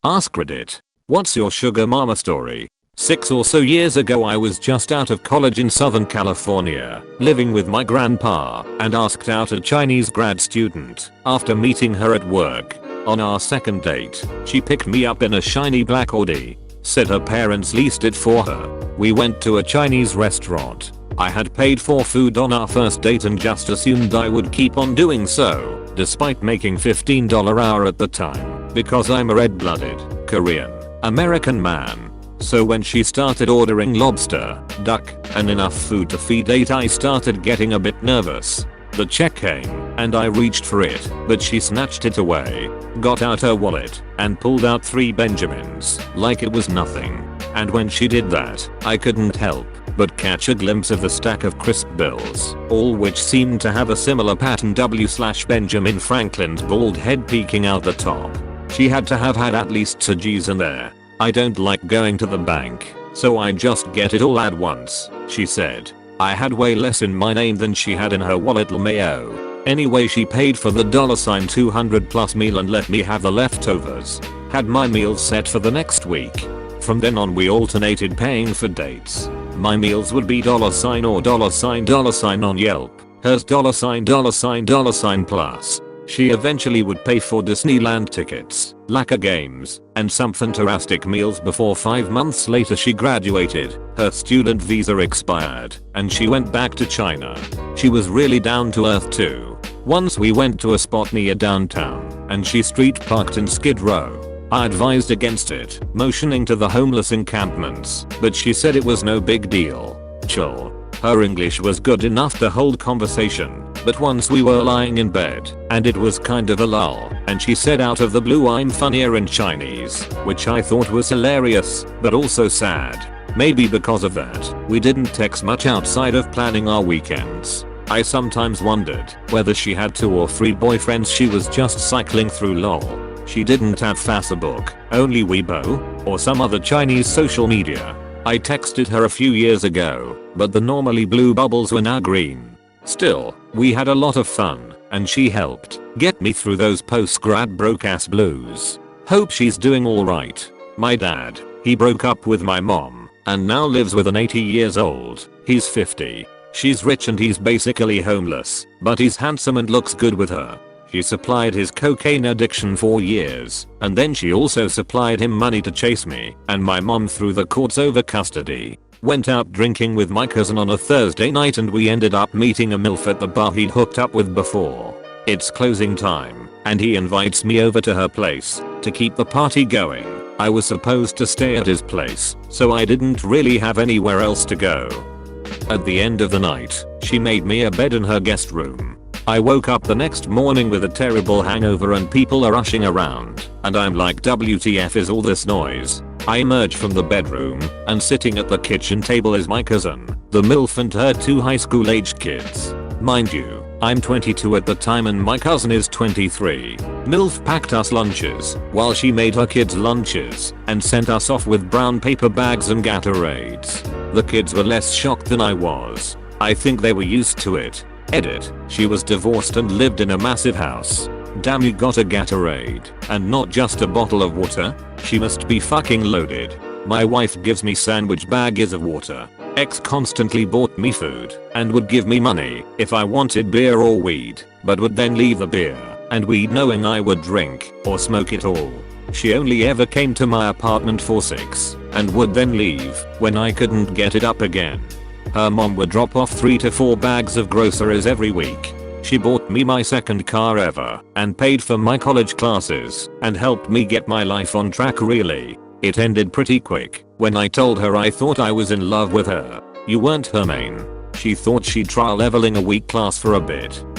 Ask Reddit. What's your sugar mama story? 6 or so years ago I was just out of college in Southern California, living with my grandpa, and asked out a Chinese grad student after meeting her at work. On our second date, she picked me up in a shiny black Audi, said her parents leased it for her. We went to a Chinese restaurant. I had paid for food on our first date and just assumed I would keep on doing so, despite making $15 hour at the time, because I'm a red-blooded, Korean, American man. So when she started ordering lobster, duck, and enough food to feed 8, I started getting a bit nervous. The check came, and I reached for it, but she snatched it away, got out her wallet, and pulled out 3 Benjamins, like it was nothing. And when she did that, I couldn't help but catch a glimpse of the stack of crisp bills, all which seemed to have a similar pattern. Benjamin Franklin's bald head peeking out the top. She had to have had at least 2 G's in there. I don't like going to the bank, so I just get it all at once, she said. I had way less in my name than she had in her wallet. LMAO. Anyway, she paid for the $200 plus meal and let me have the leftovers. Had my meals set for the next week. From then on we alternated paying for dates. My meals would be $sign or $sign on Yelp. Hers $sign plus. She eventually would pay for Disneyland tickets, lacquer games, and some fantastic meals before 5 months later she graduated, her student visa expired, and she went back to China. She was really down to earth too. Once we went to a spot near downtown, and she street parked in Skid Row. I advised against it, motioning to the homeless encampments, but she said it was no big deal. Chill. Her English was good enough to hold conversation, but once we were lying in bed, and it was kind of a lull, and she said out of the blue, "I'm funnier in Chinese," which I thought was hilarious, but also sad. Maybe because of that, we didn't text much outside of planning our weekends. I sometimes wondered whether she had 2 or 3 boyfriends she was just cycling through. Lol. She didn't have Facebook, only Weibo, or some other Chinese social media. I texted her a few years ago, but the normally blue bubbles were now green. Still, we had a lot of fun, and she helped get me through those post-grad broke-ass blues. Hope she's doing alright. My dad, he broke up with my mom, and now lives with an 80 years old. He's 50. She's rich and he's basically homeless, but he's handsome and looks good with her. She supplied his cocaine addiction for years, and then she also supplied him money to chase me and my mom through the courts over custody. Went out drinking with my cousin on a Thursday night and we ended up meeting a MILF at the bar he'd hooked up with before. It's closing time, and he invites me over to her place to keep the party going. I was supposed to stay at his place, so I didn't really have anywhere else to go. At the end of the night, she made me a bed in her guest room. I woke up the next morning with a terrible hangover and people are rushing around, and I'm like, WTF is all this noise? I emerge from the bedroom, and sitting at the kitchen table is my cousin, the MILF, and her 2 high school aged kids. Mind you, I'm 22 at the time and my cousin is 23. MILF packed us lunches, while she made her kids lunches, and sent us off with brown paper bags and Gatorades. The kids were less shocked than I was. I think they were used to it. Edit. She was divorced and lived in a massive house. Damn, you got a Gatorade, and not just a bottle of water? She must be fucking loaded. My wife gives me sandwich baggies of water. Ex constantly bought me food, and would give me money if I wanted beer or weed, but would then leave the beer and weed knowing I would drink or smoke it all. She only ever came to my apartment for 6, and would then leave when I couldn't get it up again. Her mom would drop off 3 to 4 bags of groceries every week. She bought me my second car ever, and paid for my college classes, and helped me get my life on track really. It ended pretty quick, when I told her I thought I was in love with her. You weren't her main. She thought she'd try leveling a weak class for a bit.